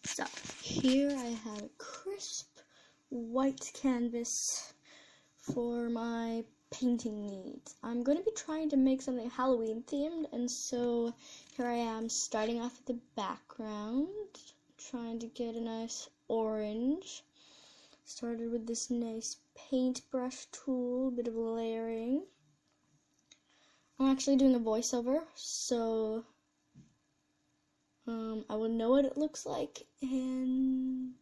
So here I have a crisp white canvas for my painting needs. I'm going to be trying to make something Halloween themed, and so here I am starting off with the background, trying to get a nice orange. Started with this nice paintbrush tool, a bit of layering. I'm actually doing a voiceover, so I will know what it looks like, and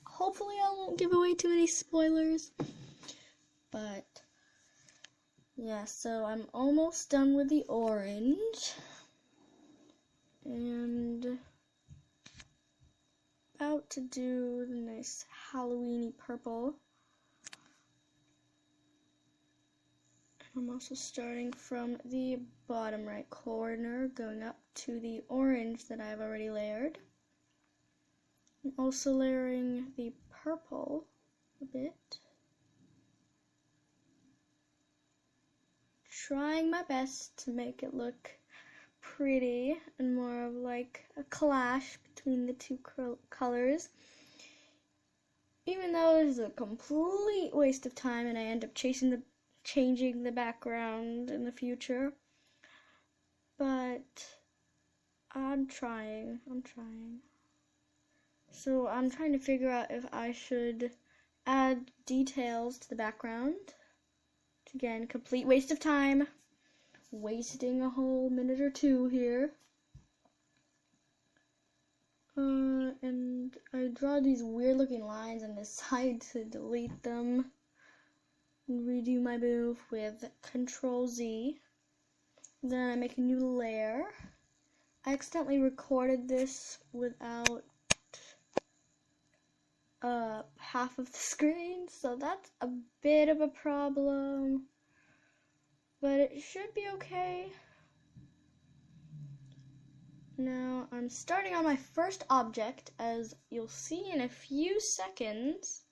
hopefully I won't give away too many spoilers. But yeah, so I'm almost done with the orange, and about to do the nice Halloween-y purple. I'm also starting from the bottom right corner, going up to the orange that I've already layered. I'm also layering the purple a bit. Trying my best to make it look pretty and more of like a clash between the two colors. Even though it's a complete waste of time and I end up changing the background in the future. But I'm trying. So I'm trying to figure out if I should add details to the background. Again, complete waste of time. Wasting a whole minute or two here. And I draw these weird looking lines and decide to delete them and redo my move with Control Z. Then I make a new layer. I accidentally recorded this without half of the screen, so that's a bit of a problem, but it should be okay. Now I'm starting on my first object, as you'll see in a few seconds,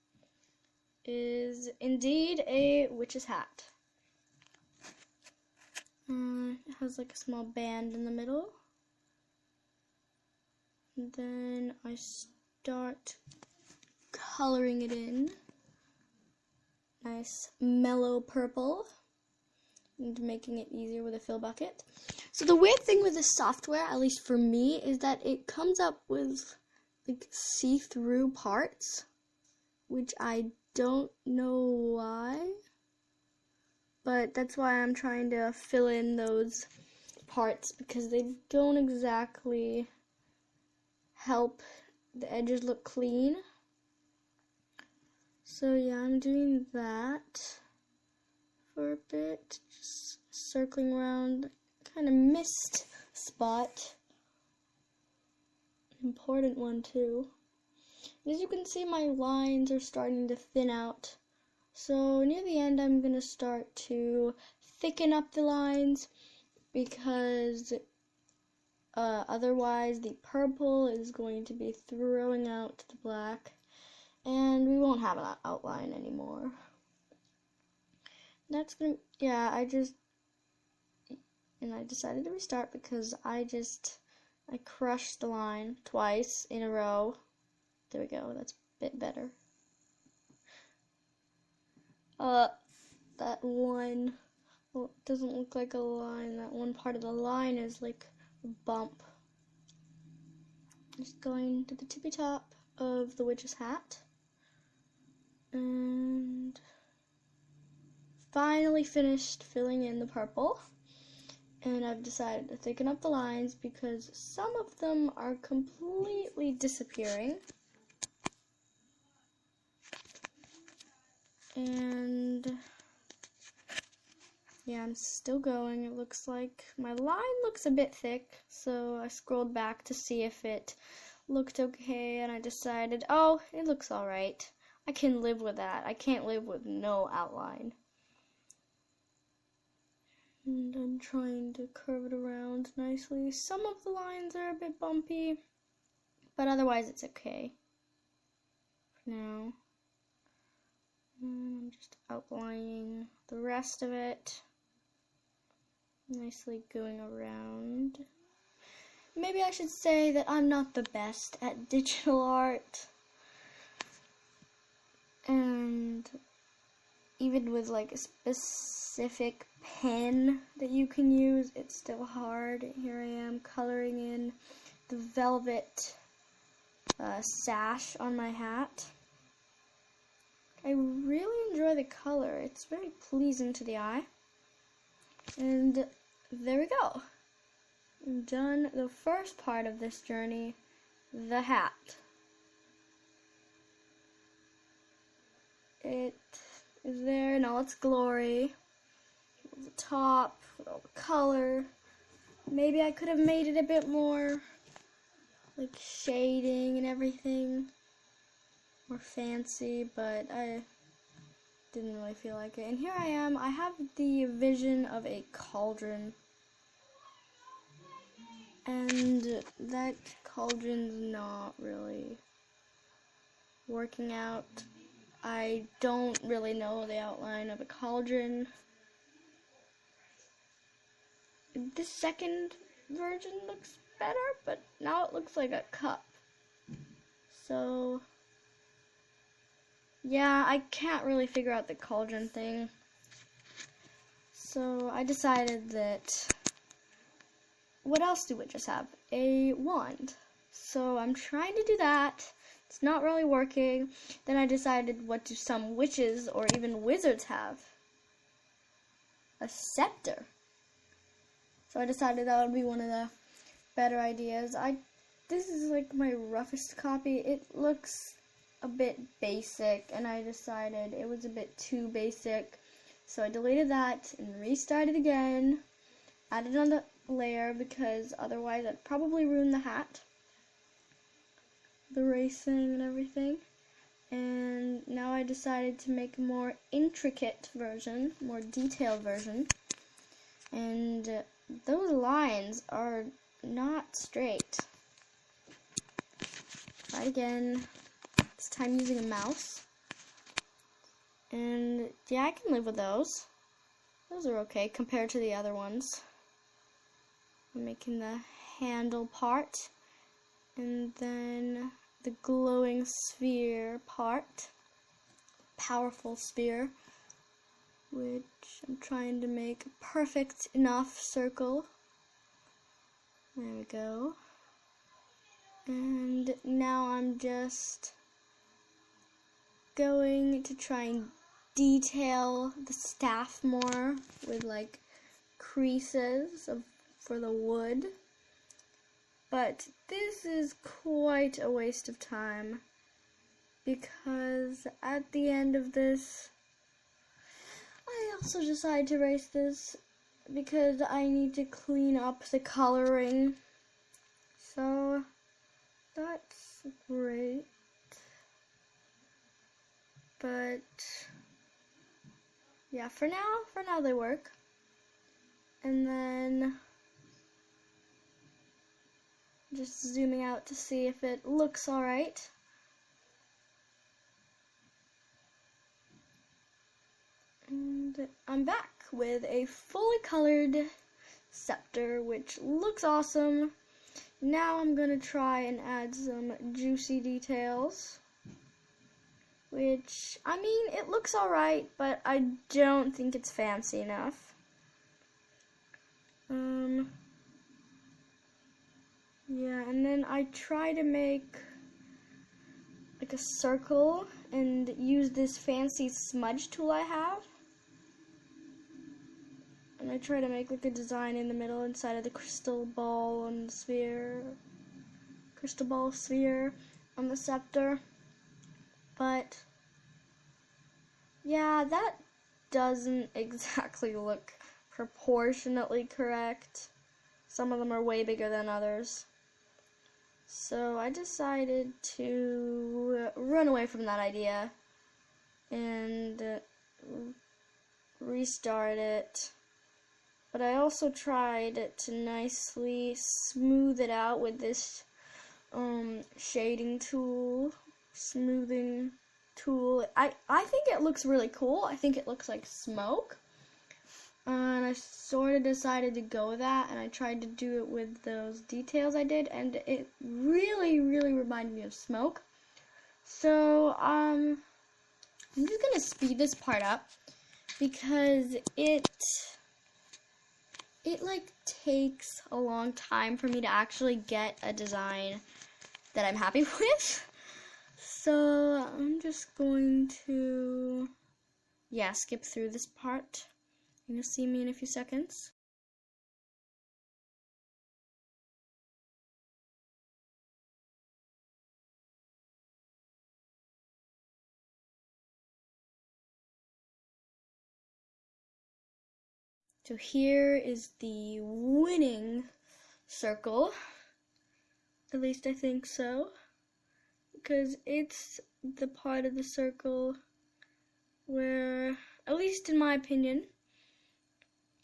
is indeed a witch's hat. It has like a small band in the middle. And then I start coloring it in. Nice mellow purple. And making it easier with a fill bucket. So the weird thing with this software, at least for me, is that it comes up with like see-through parts, which I don't know why. But that's why I'm trying to fill in those parts, because they don't exactly help the edges look clean. So yeah, I'm doing that for a bit, just circling around kind of missed spot. Important one too. As you can see, my lines are starting to thin out. So near the end, I'm going to start to thicken up the lines, because otherwise the purple is going to be throwing out the black, and we won't have an outline anymore. That's gonna, yeah, I decided to restart because I crushed the line twice in a row. There we go, that's a bit better. That one, well, it doesn't look like a line. That one part of the line is like a bump. Just going to the tippy top of the witch's hat. And finally finished filling in the purple. And I've decided to thicken up the lines because some of them are completely disappearing. And yeah, I'm still going. It looks like my line looks a bit thick, so I scrolled back to see if it looked okay, and I decided, oh, it looks alright. I can live with that. I can't live with no outline. And I'm trying to curve it around nicely. Some of the lines are a bit bumpy, but otherwise it's okay for now. I'm just outlining the rest of it, nicely going around. maybe I should say that I'm not the best at digital art. And even with like a specific pen that you can use, it's still hard. Here I am coloring in the velvet sash on my hat. I really enjoy the color. It's very pleasing to the eye. And there we go. I'm done the first part of this journey, the hat. It is there in all its glory. The top, with all the color. Maybe I could have made it a bit more like shading and everything, more fancy, but I didn't really feel like it. And here I am. I have the vision of a cauldron, and that cauldron's not really working out. I don't really know the outline of a cauldron. This second version looks better, but now it looks like a cup. So, yeah, I can't really figure out the cauldron thing. So I decided that, what else do witches have? A wand. So I'm trying to do that. It's not really working. Then I decided, what do some witches or even wizards have? A scepter. So I decided that would be one of the better ideas. This is like my roughest copy. It looks a bit basic, and I decided it was a bit too basic. So I deleted that and restarted again. Added another layer because otherwise I'd probably ruin the hat, the racing and everything. And now I decided to make a more intricate version, more detailed version. And those lines are not straight. Try again. This time using a mouse. And yeah, I can live with those. Those are okay compared to the other ones. I'm making the handle part. And then the glowing sphere part. Powerful sphere. Which I'm trying to make a perfect enough circle. There we go. And now I'm just going to try and detail the staff more with like creases for the wood. But this is quite a waste of time because at the end of this, I also decided to erase this because I need to clean up the coloring. So that's great. But yeah, for now they work. And then just zooming out to see if it looks alright. And I'm back with a fully colored scepter, which looks awesome. Now I'm going to try and add some juicy details, which, I mean, it looks alright, but I don't think it's fancy enough. Yeah, and then I try to make like a circle and use this fancy smudge tool I have. And I try to make like a design in the middle inside of the crystal ball and sphere, crystal ball sphere on the scepter. But yeah, that doesn't exactly look proportionately correct. Some of them are way bigger than others. So I decided to run away from that idea and restart it. But I also tried to nicely smooth it out with this shading tool, smoothing tool. I think it looks really cool. I think it looks like smoke. And I sort of decided to go with that, and I tried to do it with those details I did, and it really, really reminded me of smoke. So, I'm just gonna speed this part up because it like takes a long time for me to actually get a design that I'm happy with. So, I'm just going to, skip through this part. You'll see me in a few seconds. So here is the winning circle. At least I think so. Because it's the part of the circle where, at least in my opinion,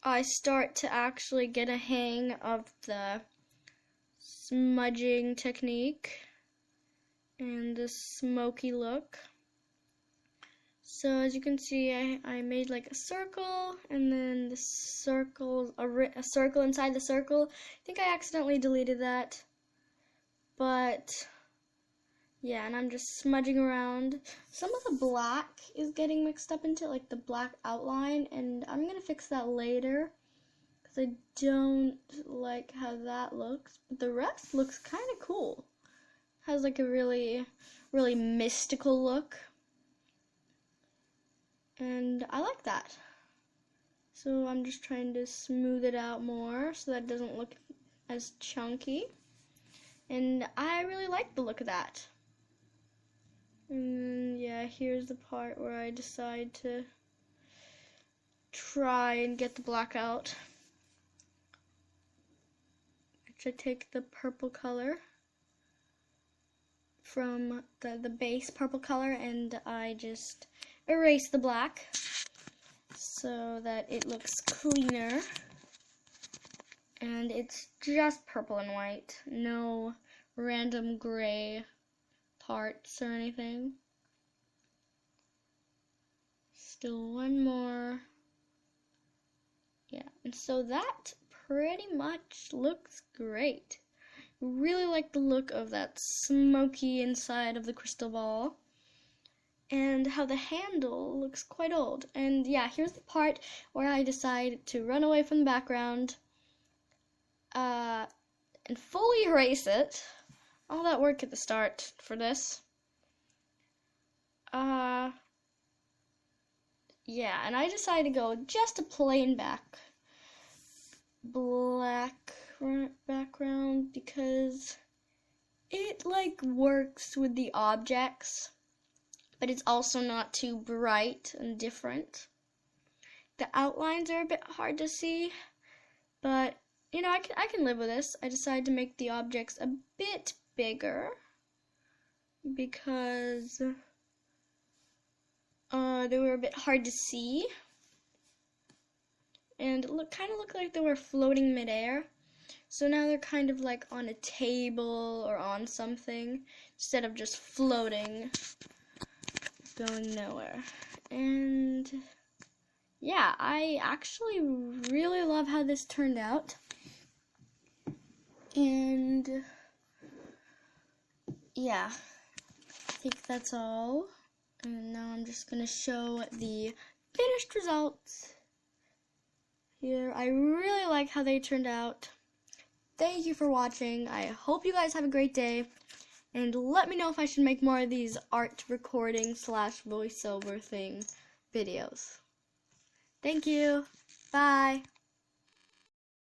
I start to actually get a hang of the smudging technique and the smoky look. So as you can see, I made like a circle, and then the circle, a circle inside the circle. I think I accidentally deleted that, but yeah, and I'm just smudging around. Some of the black is getting mixed up into like the black outline, and I'm gonna fix that later because I don't like how that looks, but the rest looks kind of cool. Has like a really, really mystical look, and I like that. So I'm just trying to smooth it out more so that it doesn't look as chunky, and I really like the look of that. And yeah, here's the part where I decide to try and get the black out. I take the purple color from the base purple color, and I just erase the black so that it looks cleaner. And it's just purple and white, no random gray parts or anything. Still one more. Yeah, and so that pretty much looks great. Really like the look of that smoky inside of the crystal ball, and how the handle looks quite old. And yeah, here's the part where I decide to run away from the background and fully erase it. All that work at the start for this. Yeah, and I decided to go just a plain black background because it like works with the objects, but it's also not too bright and different. The outlines are a bit hard to see, but you know, I can live with this. I decided to make the objects a bit bigger because they were a bit hard to see, and kind of looked like they were floating midair. So now they're kind of like on a table or on something instead of just floating, going nowhere. And yeah, I actually really love how this turned out. And yeah, I think that's all. And now I'm just gonna show the finished results here. I really like how they turned out. Thank you for watching. I hope you guys have a great day. And let me know if I should make more of these art recording / voiceover thing videos. Thank you. Bye.